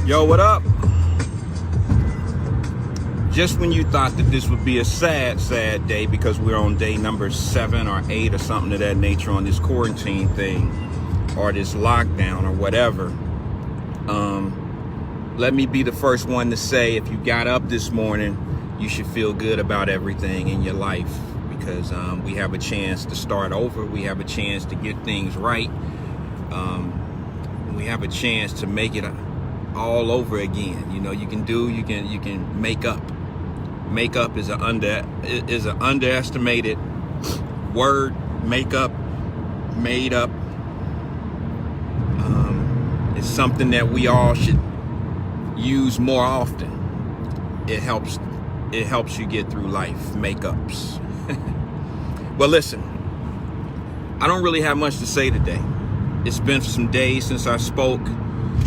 Yo, what up? Just when you thought that this would be a sad day because we're on day number 7 or 8 or something of that nature on this quarantine thing or this lockdown or whatever, let me be the first one to say, if you got up this morning, you should feel good about everything in your life, because we have a chance to start over. We have a chance to get things right. We have a chance to make it all over again. You know, you can make up. Make up is an underestimated word. Make up, made up. It's something that we all should use more often. It helps you get through life. Makeups. Well, listen, I don't really have much to say today. It's been some days since I spoke.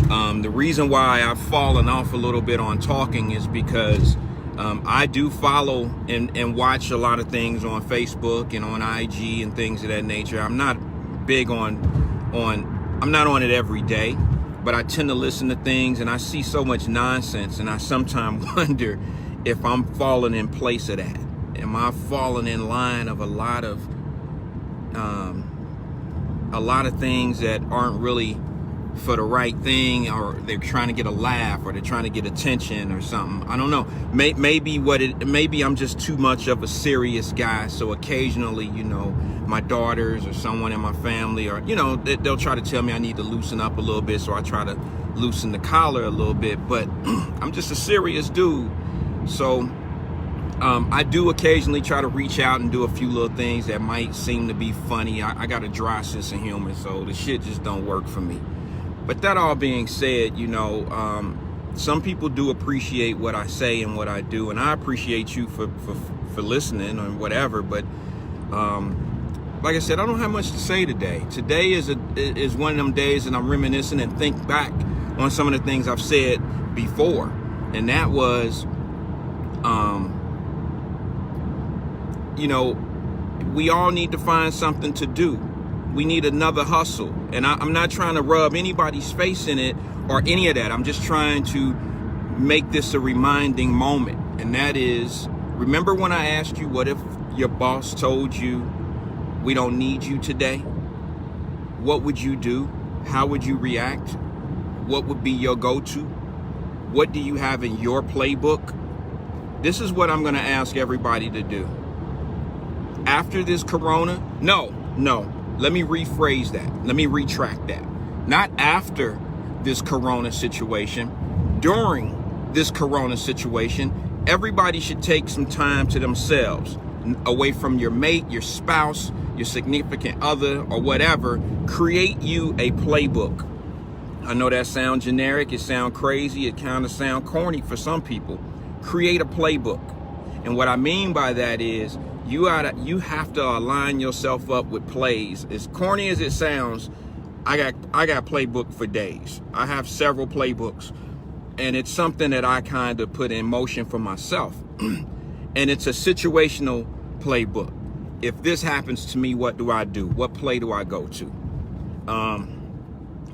The reason why I've fallen off a little bit on talking is because I do follow and watch a lot of things on Facebook and on IG and things of that nature. I'm not big I'm not on it every day, but I tend to listen to things, and I see so much nonsense, and I sometimes wonder if I'm falling in place of that. Am I falling in line of a lot of things that aren't really for the right thing, or they're trying to get a laugh, or they're trying to get attention or something? I don't know. Maybe I'm just too much of a serious guy. So occasionally, you know, my daughters or someone in my family, or, you know, they'll try to tell me I need to loosen up a little bit. So I try to loosen the collar a little bit, but I'm just a serious dude. So I do occasionally try to reach out and do a few little things that might seem to be funny. I got a dry sense of humor, so the shit just don't work for me. But that all being said, you know, some people do appreciate what I say and what I do, and I appreciate you for listening or whatever. But like I said, I don't have much to say today. Today is one of them days that I'm reminiscing and think back on some of the things I've said before, and that was, you know, we all need to find something to do. We need another hustle. And I'm not trying to rub anybody's face in it or any of that. I'm just trying to make this a reminding moment. And that is, remember when I asked you, what if your boss told you we don't need you today? What would you do? How would you react? What would be your go-to? What do you have in your playbook? This is what I'm going to ask everybody to do. After this corona, no, let me rephrase that. Let me retract that. Not after this corona situation, during this corona situation, everybody should take some time to themselves, away from your mate, your spouse, your significant other, or whatever. Create you a playbook. I know that sounds generic, it sounds crazy, it kind of sounds corny for some people. Create a playbook. And what I mean by that is, You have to align yourself up with plays. As corny as it sounds, I got playbook for days. I have several playbooks, and it's something that I kind of put in motion for myself. And it's a situational playbook. If this happens to me, what do I do? What play do I go to?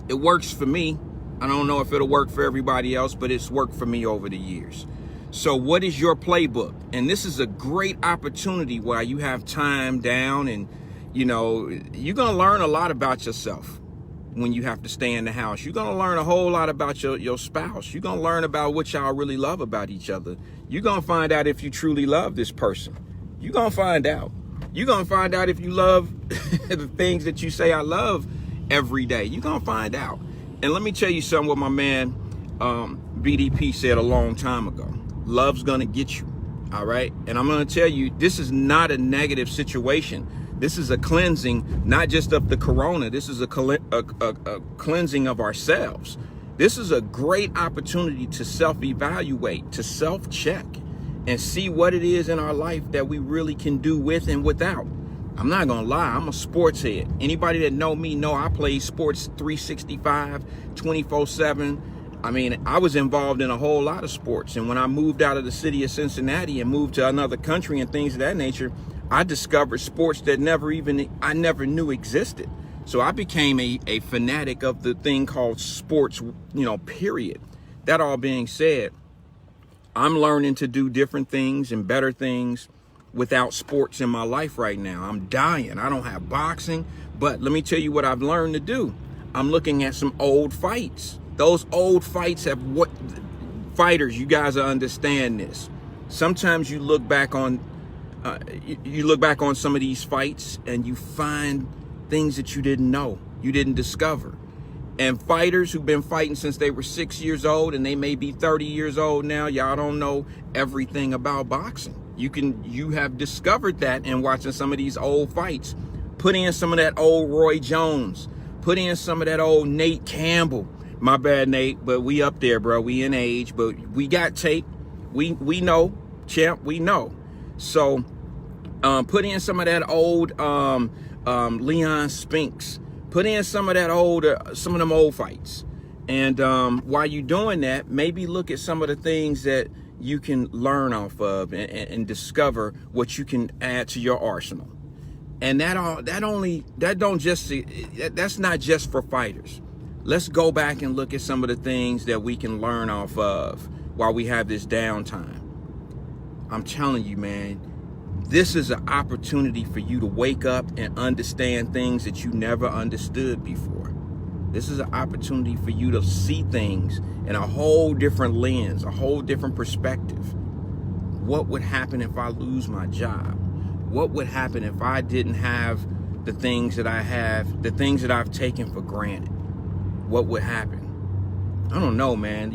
It works for me. I don't know if it'll work for everybody else, but it's worked for me over the years. So what is your playbook? And this is a great opportunity while you have time down, and you know, you're going to learn a lot about yourself when you have to stay in the house. You're going to learn a whole lot about your spouse. You're going to learn about what y'all really love about each other. You're going to find out if you truly love this person. You're going to find out. You're going to find out if you love the things that you say I love every day. You're going to find out. And let me tell you something what my man BDP said a long time ago. Love's going to get you. All right. And I'm going to tell you, this is not a negative situation. This is a cleansing, not just of the corona. This is a cleansing of ourselves. This is a great opportunity to self-evaluate, to self-check, and see what it is in our life that we really can do with and without. I'm not going to lie. I'm a sports head. Anybody that know me know I play sports 365, 24/7. I mean, I was involved in a whole lot of sports. And when I moved out of the city of Cincinnati and moved to another country and things of that nature, I discovered sports that I never knew existed. So I became a fanatic of the thing called sports, period. That all being said, I'm learning to do different things and better things without sports in my life right now. I'm dying. I don't have boxing, but let me tell you what I've learned to do. I'm looking at some old fights. Those old fights have fighters, you guys understand this. Sometimes you look back on some of these fights and you find things that you didn't know, you didn't discover. And fighters who've been fighting since they were 6 years old and they may be 30 years old now, y'all don't know everything about boxing. You have discovered that in watching some of these old fights. Put in some of that old Roy Jones. Put in some of that old Nate Campbell. My bad, Nate, but we up there, bro. We in age, but we got tape. We know, champ, we know. So put in some of that old Leon Spinks. Put in some of them old fights. And while you're doing that, maybe look at some of the things that you can learn off of and discover what you can add to your arsenal. And that's not just for fighters. Let's go back and look at some of the things that we can learn off of while we have this downtime. I'm telling you, man, this is an opportunity for you to wake up and understand things that you never understood before. This is an opportunity for you to see things in a whole different lens, a whole different perspective. What would happen if I lose my job? What would happen if I didn't have the things that I have, the things that I've taken for granted? What would happen? I don't know, man.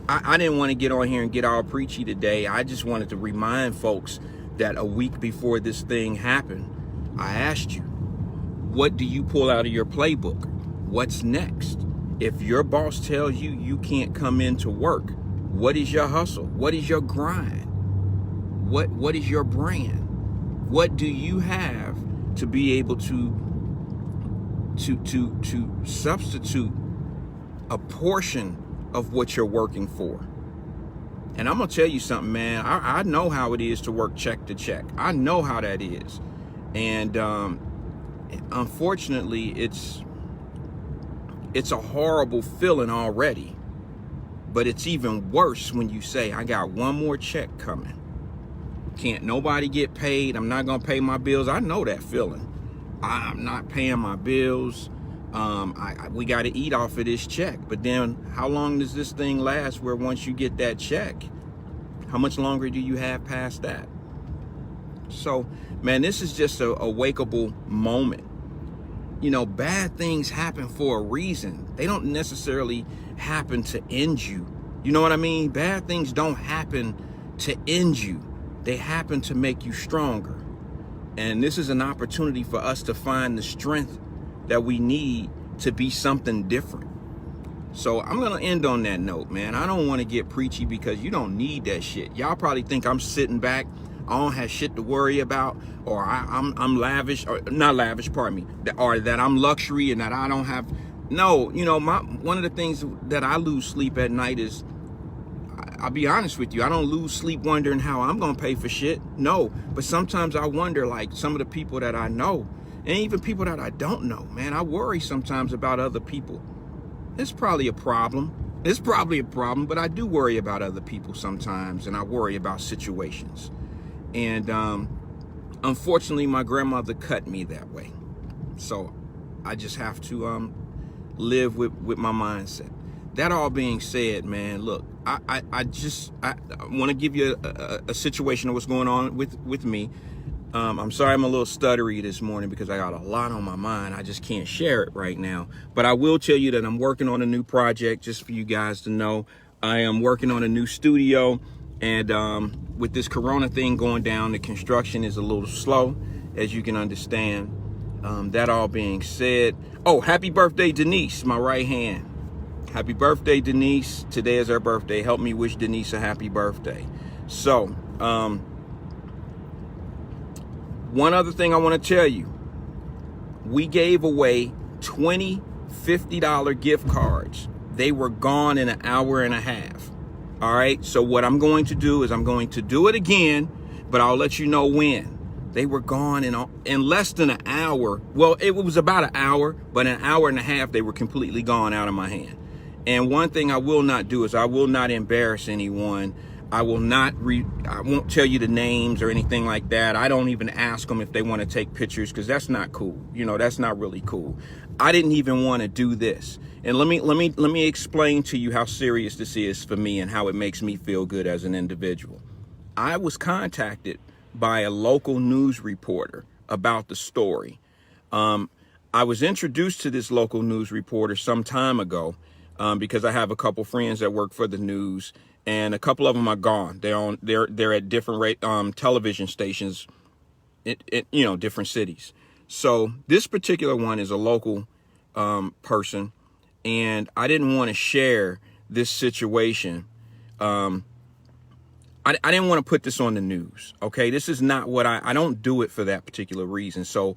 I didn't want to get on here and get all preachy today. I just wanted to remind folks that a week before this thing happened, I asked you, what do you pull out of your playbook? What's next? If your boss tells you you can't come into work, what is your hustle? What is your grind? What is your brand? What do you have to be able to substitute a portion of what you're working for? And I'm gonna tell you something, man. I know how it is to work check to check. I know how that is. And unfortunately, it's a horrible feeling already. But it's even worse when you say, I got one more check coming. Can't nobody get paid. I'm not gonna pay my bills. I know that feeling. I'm not paying my bills. We got to eat off of this check. But then how long does this thing last where once you get that check, how much longer do you have past that? So, man, this is just a wakeable moment. Bad things happen for a reason. They don't necessarily happen to end you. You know what I mean? Bad things don't happen to end you. They happen to make you stronger. And this is an opportunity for us to find the strength that we need to be something different. So I'm going to end on that note, man. I don't want to get preachy because you don't need that shit. Y'all probably think I'm sitting back I don't have shit to worry about, or I'm lavish, or not lavish, pardon me, or that I'm luxury and that I don't have. No, you know, one of the things that I lose sleep at night is, I'll be honest with you, I don't lose sleep wondering how I'm gonna pay for shit. No, but sometimes I wonder, like some of the people that I know, and even people that I don't know, man, I worry sometimes about other people. It's probably a problem. It's probably a problem, but I do worry about other people sometimes, and I worry about situations. And unfortunately, my grandmother cut me that way. So I just have to live with my mindset. That all being said, man, look, I want to give you a situation of what's going on with me. I'm sorry I'm a little stuttery this morning because I got a lot on my mind. I just can't share it right now. But I will tell you that I'm working on a new project, just for you guys to know. I am working on a new studio, and with this corona thing going down, the construction is a little slow, as you can understand. That all being said, oh, happy birthday, Denise, my right hand. Happy birthday, Denise. Today is her birthday. Help me wish Denise a happy birthday. So, one other thing I want to tell you. We gave away 20 $50 gift cards. They were gone in an hour and a half. All right. So what I'm going to do is I'm going to do it again, but I'll let you know when. They were gone in less than an hour. Well, it was about an hour, but an hour and a half, they were completely gone out of my hand. And one thing I will not do is I will not embarrass anyone. I won't tell you the names or anything like that. I don't even ask them if they want to take pictures, because that's not cool. You know, that's not really cool. I didn't even want to do this. And let me explain to you how serious this is for me and how it makes me feel good as an individual. I was contacted by a local news reporter about the story. I was introduced to this local news reporter some time ago because I have a couple friends that work for the news, and a couple of them are gone. They're at different television stations, in different cities. So this particular one is a local person, and I didn't want to share this situation. I didn't want to put this on the news. Okay, this is not what I don't do it for that particular reason. So,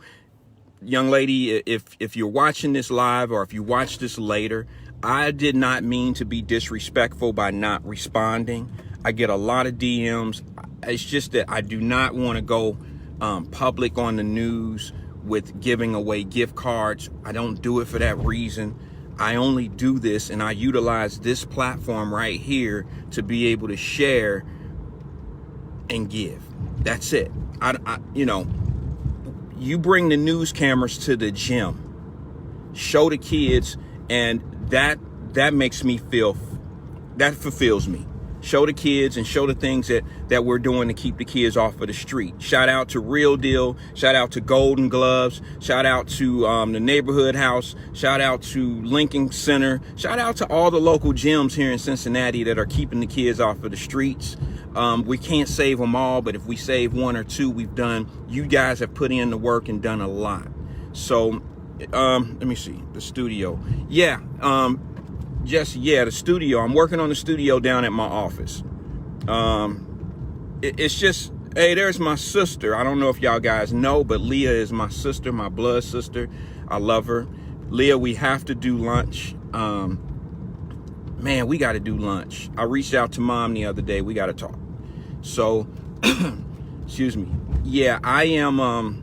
young lady, if you're watching this live or if you watch this later, I did not mean to be disrespectful by not responding. I get a lot of DMs. It's just that I do not want to go public on the news with giving away gift cards. I don't do it for that reason. I only do this, and I utilize this platform right here to be able to share and give. That's it. You bring the news cameras to the gym, show the kids, and that makes me feel, that fulfills me. Show the kids and show the things that we're doing to keep the kids off of the street. Shout out to Real Deal. Shout out to Golden Gloves. Shout out to the Neighborhood House. Shout out to Lincoln Center. Shout out to all the local gyms here in Cincinnati that are keeping the kids off of the streets. We can't save them all, but if we save one or two, you guys have put in the work and done a lot. So, let me see, the studio. The studio. I'm working on the studio down at my office. It's just, hey, there's my sister. I don't know if y'all guys know, but Leah is my sister, my blood sister. I love her. Leah, we have to do lunch. Man, we got to do lunch. I reached out to Mom the other day. We got to talk. So, excuse me. Yeah, I am,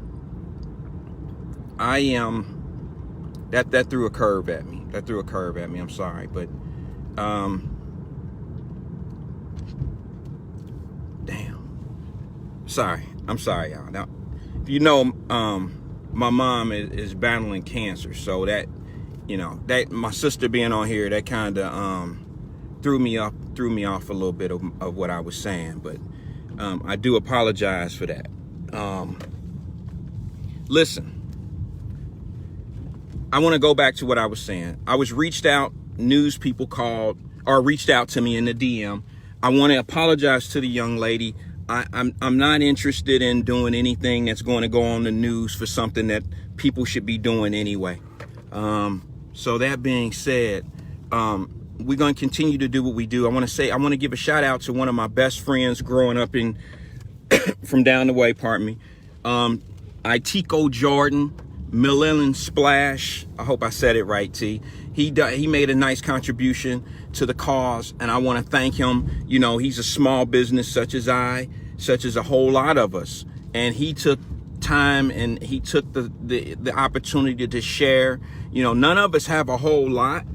that threw a curve at me. I'm sorry, but, damn. Sorry. I'm sorry, y'all. Now, my mom is battling cancer, so that my sister being on here, that kind of, threw me off a little bit of what I was saying, but, I do apologize for that. Listen. I want to go back to what I was saying. I was reached out, news people reached out to me in the DM. I want to apologize to the young lady. I'm not interested in doing anything that's going to go on the news for something that people should be doing anyway. So that being said, we're going to continue to do what we do. I want to give a shout out to one of my best friends growing up in from down the way, pardon me. Itico Jordan, Millennium Splash. I hope I said it right, T. He made a nice contribution to the cause, and I want to thank him. You know, he's a small business such as a whole lot of us, and he took time and he took the opportunity to share. You know, none of us have a whole lot,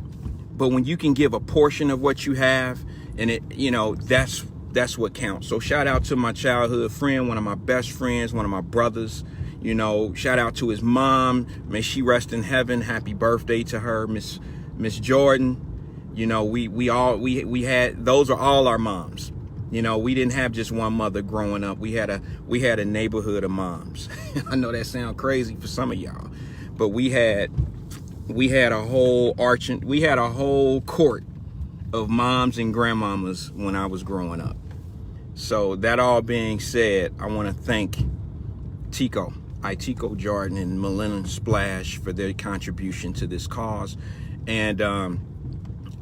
but when you can give a portion of what you have, and it, you know, that's what counts. So shout out to my childhood friend, one of my best friends, one of my brothers. You know, shout out to his mom. May she rest in heaven. Happy birthday to her, Miss Jordan. You know, we had, those are all our moms. You know, we didn't have just one mother growing up. We had a neighborhood of moms. I know that sounds crazy for some of y'all, but we had a whole court of moms and grandmamas when I was growing up. So that all being said, I want to thank Itico Jordan and Millennium Splash for their contribution to this cause. And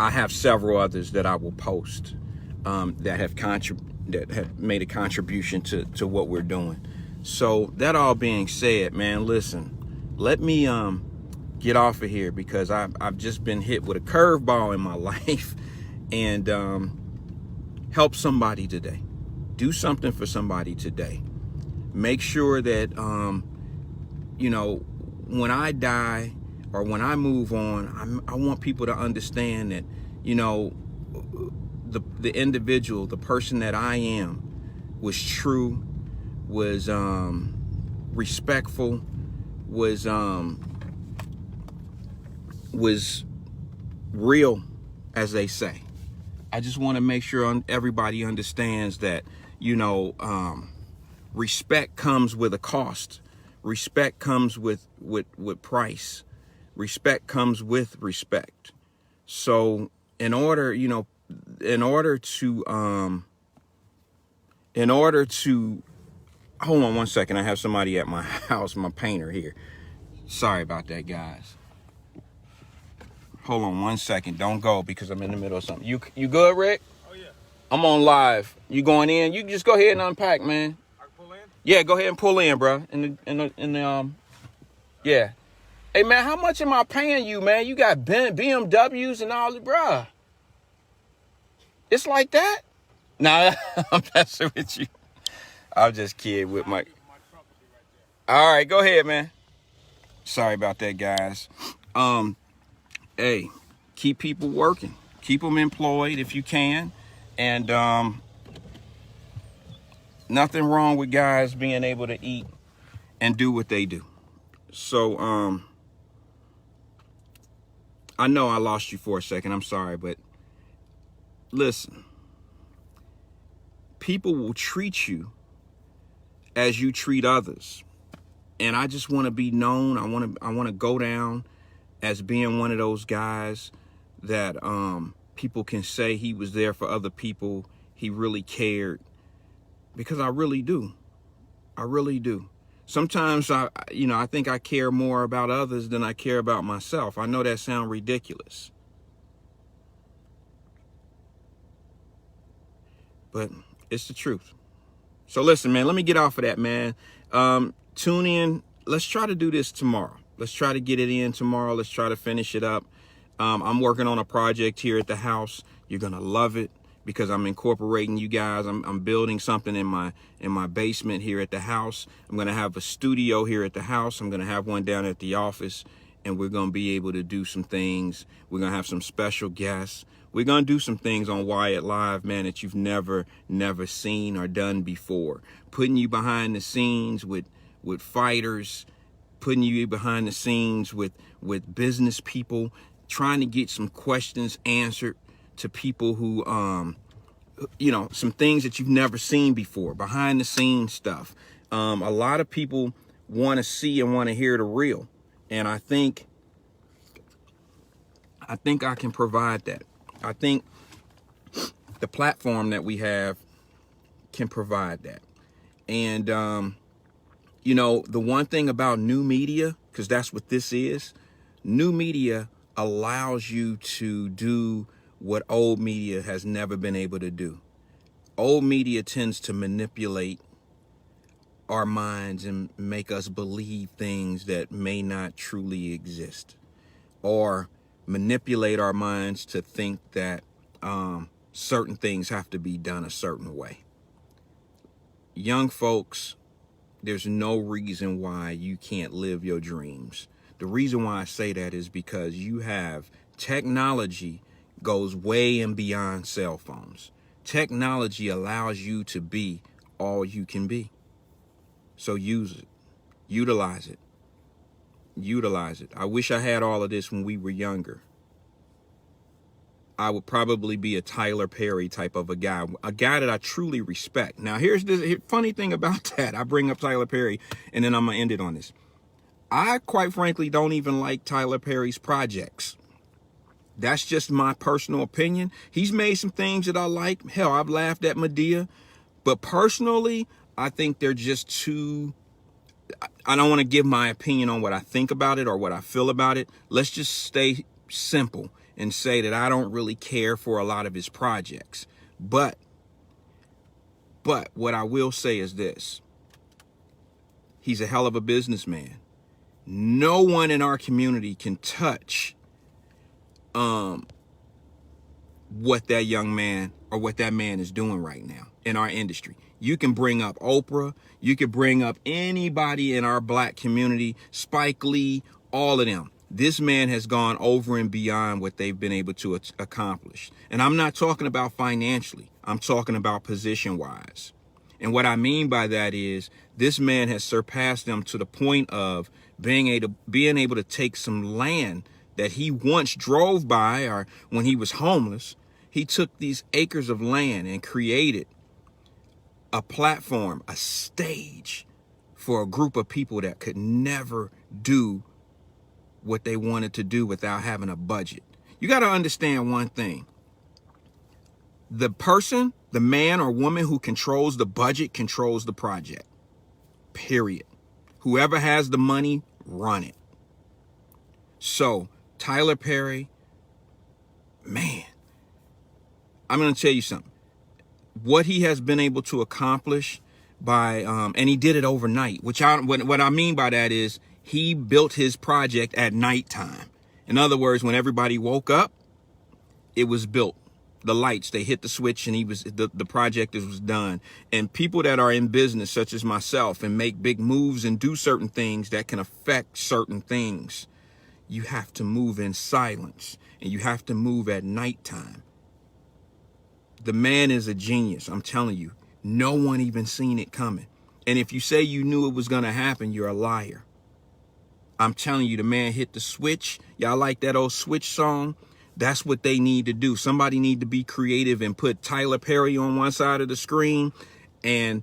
I have several others that I will post that have made a contribution to what we're doing. So that all being said, man, listen, let me get off of here because I've just been hit with a curveball in my life, and help somebody today. Do something for somebody today. Make sure that you know, when I die or when I move on, I want people to understand that, you know, the individual, the person that I am, was true, was respectful, was real, as they say. I just want to make sure everybody understands that, you know, respect comes with a cost. Respect comes with price. Respect comes with respect. So in order to hold on one second, I have somebody at my house, my painter here. Sorry about that, guys. Hold on one second. Don't go because I'm in the middle of something. You good, Rick? Oh yeah. I'm on live. You going in? You can just go ahead and unpack, man. I can pull in? Yeah, go ahead and pull in, bro. Yeah. Hey man, how much am I paying you, man? You got BMWs and all that, bruh. It's like that? Nah, I'm messing with you. I'll just kid with my trunk will be right there. All right, go ahead, man. Sorry about that, guys. Hey, keep people working. Keep them employed if you can. And nothing wrong with guys being able to eat and do what they do. So I know I lost you for a second. I'm sorry, but listen. People will treat you as you treat others. And I just want to be known. I want to go down as being one of those guys that people can say he was there for other people. He really cared, because I really do. I really do. Sometimes I think I care more about others than I care about myself. I know that sounds ridiculous, but it's the truth. So listen, man, let me get off of that, man. Tune in. Let's try to do this tomorrow. Let's try to get it in tomorrow. Let's try to finish it up. I'm working on a project here at the house. You're going to love it because I'm incorporating you guys. I'm building something in my basement here at the house. I'm going to have a studio here at the house. I'm going to have one down at the office, and we're going to be able to do some things. We're going to have some special guests. We're going to do some things on Wyatt Live, man, that you've never seen or done before. Putting you behind the scenes with fighters, putting you behind the scenes with business people, trying to get some questions answered to people who, some things that you've never seen before, behind the scenes stuff. A lot of people want to see and want to hear the real. And I think I can provide that. I think the platform that we have can provide that. And, the one thing about new media, because that's what this is, new media allows you to do what old media has never been able to do. Old media tends to manipulate our minds and make us believe things that may not truly exist, or manipulate our minds to think that certain things have to be done a certain way. Young folks, there's no reason why you can't live your dreams. The reason why I say that is because you have technology goes way and beyond cell phones. Technology allows you to be all you can be. So use it, utilize it, utilize it. I wish I had all of this when we were younger. I would probably be a Tyler Perry type of a guy that I truly respect. Now, here's the funny thing about that. I bring up Tyler Perry, and then I'm going to end it on this. I, quite frankly, don't even like Tyler Perry's projects. That's just my personal opinion. He's made some things that I like. Hell, I've laughed at Medea. But personally, I think they're just too... I don't want to give my opinion on what I think about it or what I feel about it. Let's just stay simple and say that I don't really care for a lot of his projects. But what I will say is this. He's a hell of a businessman. No one in our community can touch what that young man or what that man is doing right now in our industry. You can bring up Oprah. You could bring up anybody in our black community, Spike Lee, all of them. This man has gone over and beyond what they've been able to accomplish. And I'm not talking about financially. I'm talking about position-wise. And what I mean by that is this man has surpassed them to the point of being able to take some land that he once drove by, or when he was homeless, he took these acres of land and created a platform, a stage for a group of people that could never do what they wanted to do without having a budget. You got to understand one thing. The person, the man or woman who controls the budget controls the project. Period. Whoever has the money, run it. So, Tyler Perry, man, I'm going to tell you something. What he has been able to accomplish by, and he did it overnight, what I mean by that is he built his project at nighttime. In other words, when everybody woke up, it was built. The lights, they hit the switch, and the project was done. And people that are in business, such as myself, and make big moves and do certain things that can affect certain things, you have to move in silence, and you have to move at nighttime. The man is a genius. I'm telling you, no one even seen it coming. And if you say you knew it was going to happen, you're a liar. I'm telling you, the man hit the switch. Y'all like that old Switch song? That's what they need to do. Somebody need to be creative and put Tyler Perry on one side of the screen and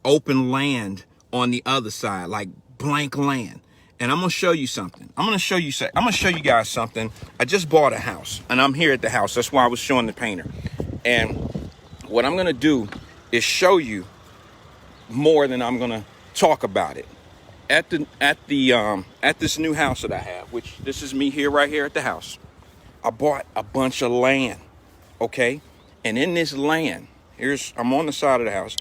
open land on the other side, like blank land. And I'm going to show you something. I'm going to show you guys something. I just bought a house, and I'm here at the house. That's why I was showing the painter. And what I'm going to do is show you more than I'm going to talk about it. At this new house that I have, which this is me here, right here at the house. I bought a bunch of land, okay? And in this land, I'm on the side of the house.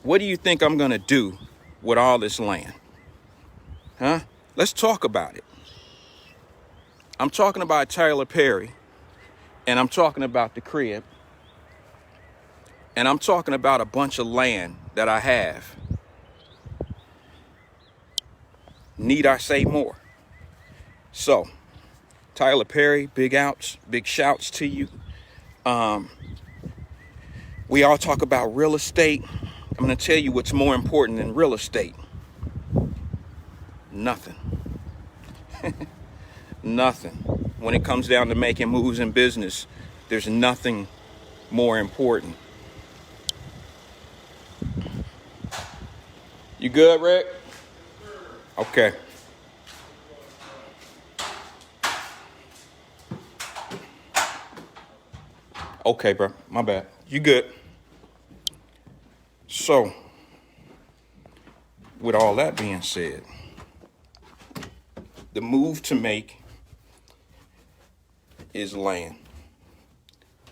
What do you think I'm going to do with all this land? Huh? Let's talk about it. I'm talking about Tyler Perry, and I'm talking about the crib, and I'm talking about a bunch of land that I have. Need I say more? So, Tyler Perry, big shouts to you. We all talk about real estate. I'm going to tell you what's more important than real estate. Nothing. Nothing. When it comes down to making moves in business, there's nothing more important. You good, Rick? Okay. Okay, bro. My bad. You good. So, with all that being said, the move to make is land.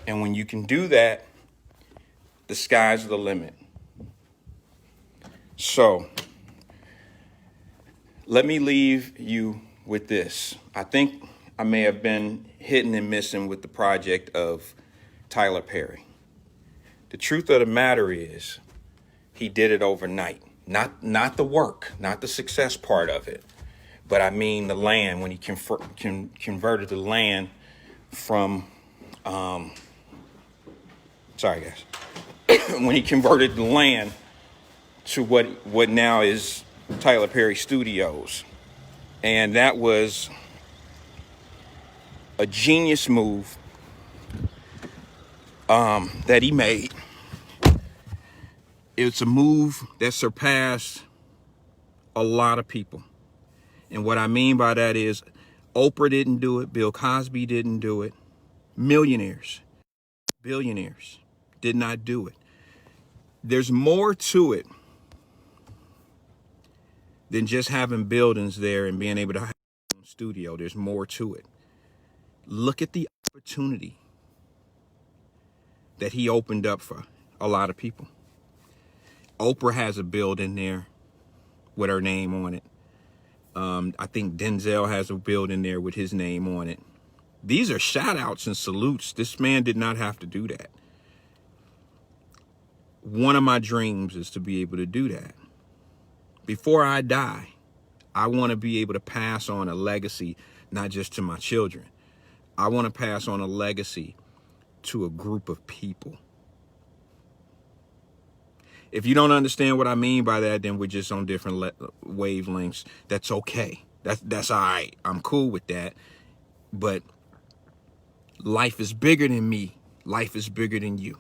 And when you can do that, the sky's the limit. So let me leave you with this. I think I may have been hitting and missing with the project of Tyler Perry. The truth of the matter is, he did it overnight. Not the work, not the success part of it, but I mean the land, when he converted the land from, sorry guys, when he converted the land to what now is Tyler Perry Studios. And that was a genius move that he made. It's a move that surpassed a lot of people. And what I mean by that is Oprah didn't do it. Bill Cosby didn't do it. Millionaires, billionaires did not do it. There's more to it than just having buildings there and being able to have a studio. There's more to it. Look at the opportunity that he opened up for a lot of people. Oprah has a building there with her name on it. I think Denzel has a building there with his name on it. These are shout outs and salutes. This man did not have to do that. One of my dreams is to be able to do that. Before I die, I want to be able to pass on a legacy, not just to my children. I want to pass on a legacy to a group of people. If you don't understand what I mean by that, then we're just on different wavelengths. That's okay. That's all right. I'm cool with that. But life is bigger than me. Life is bigger than you.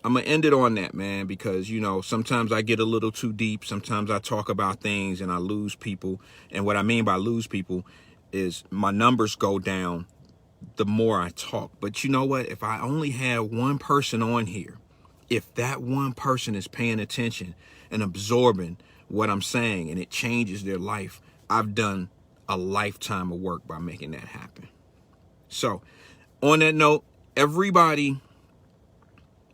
I'm going to end it on that, man, because, you know, sometimes I get a little too deep. Sometimes I talk about things and I lose people. And what I mean by lose people is my numbers go down the more I talk. But you know what? If I only have one person on here, if that one person is paying attention and absorbing what I'm saying and it changes their life, I've done a lifetime of work by making that happen. So on that note, everybody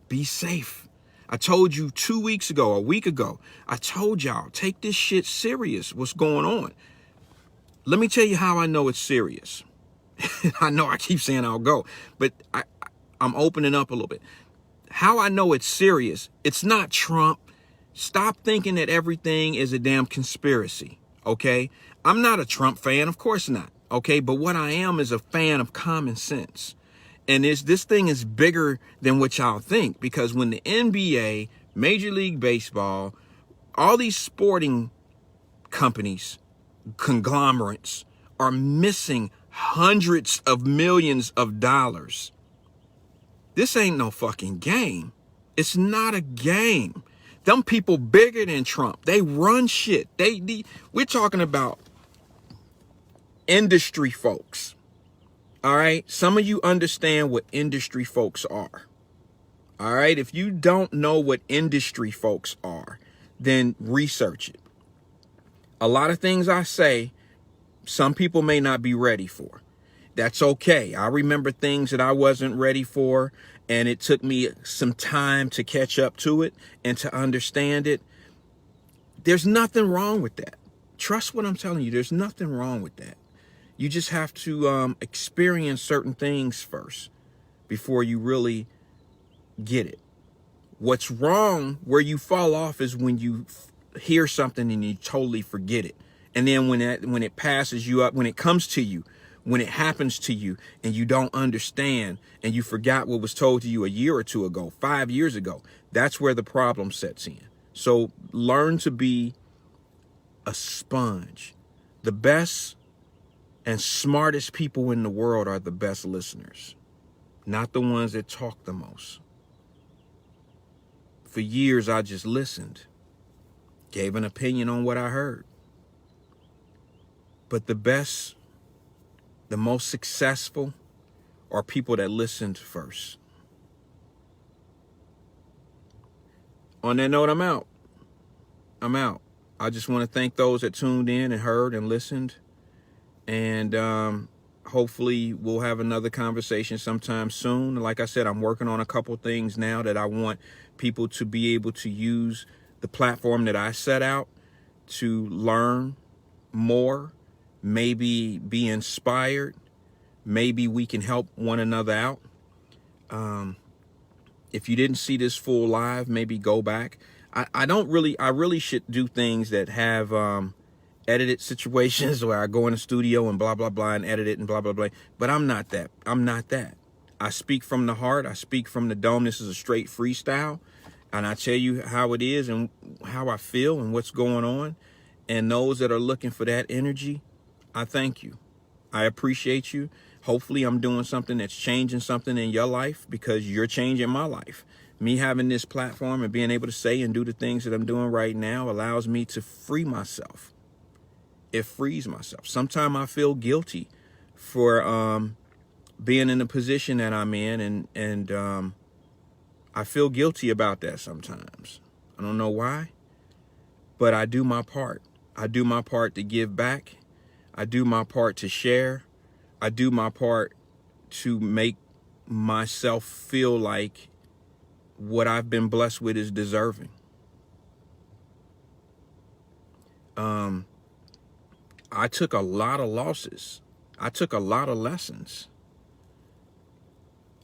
be safe. I told you 2 weeks ago, a week ago, I told y'all, take this shit serious. What's going on? Let me tell you how I know it's serious. I know I keep saying I'll go, but I'm opening up a little bit. How I know it's serious, it's not Trump. Stop thinking that everything is a damn conspiracy, okay? I'm not a Trump fan, of course not, okay? But what I am is a fan of common sense. And this thing is bigger than what y'all think, because when the NBA, Major League Baseball, all these sporting companies, conglomerates are missing hundreds of millions of dollars. This ain't no fucking game. It's not a game. Them people bigger than Trump. They run shit. We're talking about industry folks. All right. Some of you understand what industry folks are. All right. If you don't know what industry folks are, then research it. A lot of things I say, some people may not be ready for. That's okay. I remember things that I wasn't ready for, and it took me some time to catch up to it and to understand it. There's nothing wrong with that. Trust what I'm telling you. There's nothing wrong with that. You just have to experience certain things first before you really get it. What's wrong, where you fall off, is when you hear something and you totally forget it. And then when it passes you up, when it comes to you, when it happens to you and you don't understand and you forgot what was told to you a year or two ago, 5 years ago, that's where the problem sets in. So learn to be a sponge. The best and smartest people in the world are the best listeners, not the ones that talk the most. For years, I just listened, gave an opinion on what I heard. But the best, the most successful are people that listened first. On that note, I'm out. I just want to thank those that tuned in and heard and listened. And hopefully we'll have another conversation sometime soon. Like I said, I'm working on a couple things now that I want people to be able to use the platform that I set out to learn more, maybe be inspired. Maybe we can help one another out. If you didn't see this full live, maybe go back. I really should do things that have edited situations where I go in the studio and blah, blah, blah, and edit it and blah, blah, blah. But I'm not that. I speak from the heart. I speak from the dome. This is a straight freestyle. And I tell you how it is and how I feel and what's going on. And those that are looking for that energy, I thank you. I appreciate you. Hopefully I'm doing something that's changing something in your life, because you're changing my life. Me having this platform and being able to say and do the things that I'm doing right now allows me to free myself. It frees myself. Sometimes I feel guilty for being in the position that I'm in, and I feel guilty about that sometimes. I don't know why, but I do my part. I do my part to give back. I do my part to share. I do my part to make myself feel like what I've been blessed with is deserving. I took a lot of losses. I took a lot of lessons.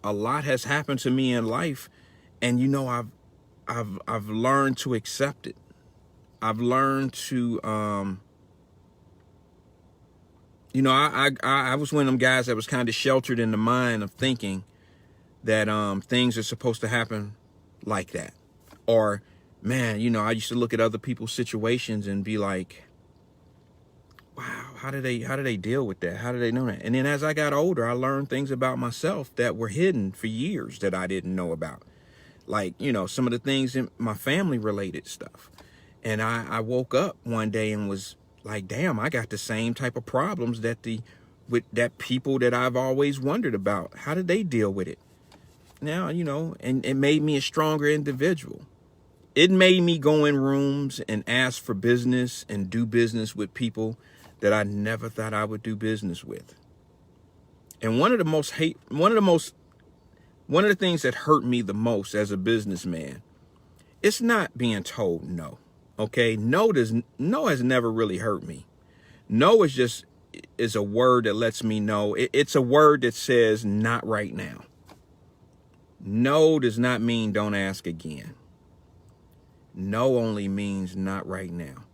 A lot has happened to me in life, and I've learned to accept it. I've learned to I was one of them guys that was kind of sheltered in the mind of thinking that things are supposed to happen like that. Or, man, I used to look at other people's situations and be like, wow, how do they deal with that? How do they know that? And then as I got older, I learned things about myself that were hidden for years that I didn't know about. Like, some of the things in my family related stuff. And I woke up one day and was like, damn, I got the same type of problems that people that I've always wondered about. How did they deal with it? Now, and it made me a stronger individual. It made me go in rooms and ask for business and do business with people that I never thought I would do business with. And one of the things that hurt me the most as a businessman, it's not being told no. Okay, no has never really hurt me. No is a word that lets me know. It's a word that says not right now. No does not mean don't ask again. No only means not right now.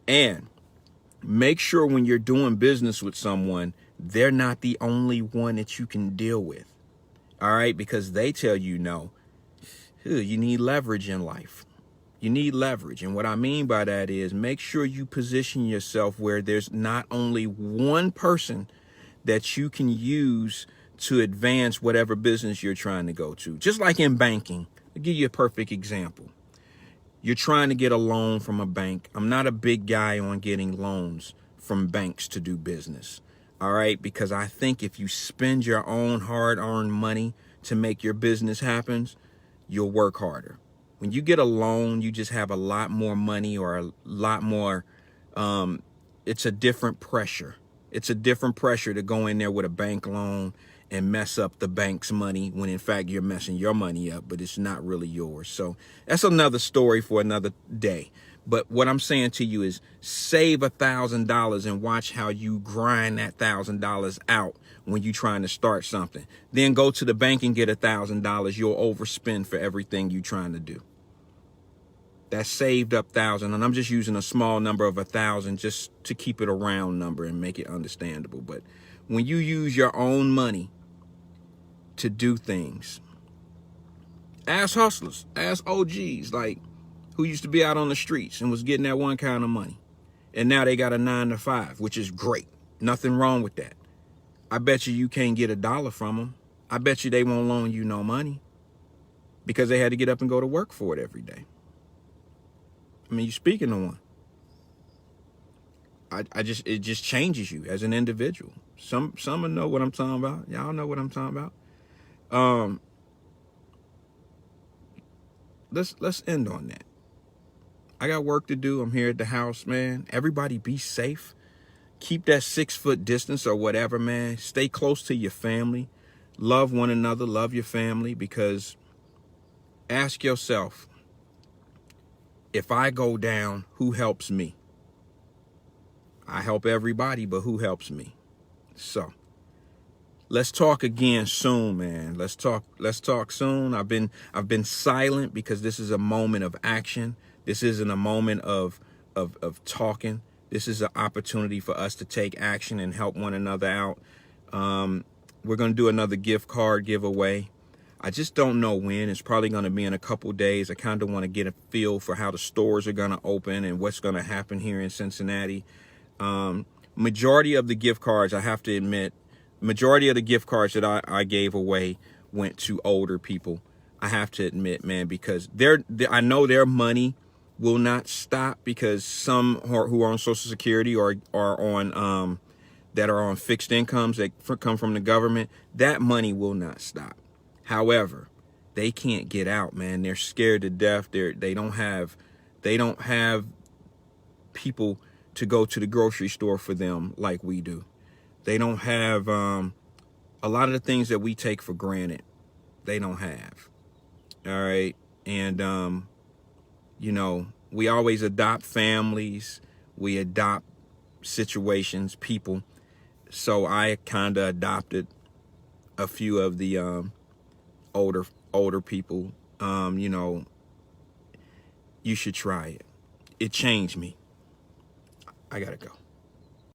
And make sure when you're doing business with someone, they're not the only one that you can deal with. All right, because they tell you no. You need leverage in life. You need leverage. And what I mean by that is make sure you position yourself where there's not only one person that you can use to advance whatever business you're trying to go to. Just like in banking. I'll give you a perfect example. You're trying to get a loan from a bank. I'm not a big guy on getting loans from banks to do business. All right? Because I think if you spend your own hard-earned money to make your business happen, you'll work harder. When you get a loan, you just have a lot more money or a lot more, it's a different pressure. It's a different pressure to go in there with a bank loan and mess up the bank's money when in fact you're messing your money up, but it's not really yours. So that's another story for another day. But what I'm saying to you is save $1,000 and watch how you grind that $1,000 out when you're trying to start something. Then go to the bank and get $1,000. You'll overspend for everything you're trying to do. That's saved up 1,000, and I'm just using a small number of 1,000 just to keep it a round number and make it understandable. But when you use your own money to do things, ask hustlers, ask OGs, like who used to be out on the streets and was getting that one kind of money, and now they got a 9-to-5, which is great. Nothing wrong with that. I bet you can't get $1 from them. I bet you they won't loan you no money because they had to get up and go to work for it every day. I mean, you're speaking to one. It just changes you as an individual. Some will know what I'm talking about. Y'all know what I'm talking about. Let's end on that. I got work to do. I'm here at the house, man. Everybody be safe. keep that 6 foot distance or whatever, man. Stay close to your family. Love one another, love your family, because ask yourself, if I go down, who helps me? I help everybody, but who helps me? So let's talk again soon, man. Let's talk soon. I've been silent because this is a moment of action. This isn't a moment of talking. This is an opportunity for us to take action and help one another out. We're going to do another gift card giveaway. I just don't know when. It's probably going to be in a couple days. I kind of want to get a feel for how the stores are going to open and what's going to happen here in Cincinnati. Majority of the gift cards, I have to admit, majority of the gift cards that I gave away went to older people. I have to admit, man, because I know their money will not stop, because some who are on Social Security or are on that are on fixed incomes that come from the government, that money will not stop. However, they can't get out, man. They're scared to death. They don't have people to go to the grocery store for them like we do. They don't have a lot of the things that we take for granted. They don't have. All right. And, we always adopt families. We adopt situations, people. So I kind of adopted a few of the older people. You should try it. It changed me. I gotta go.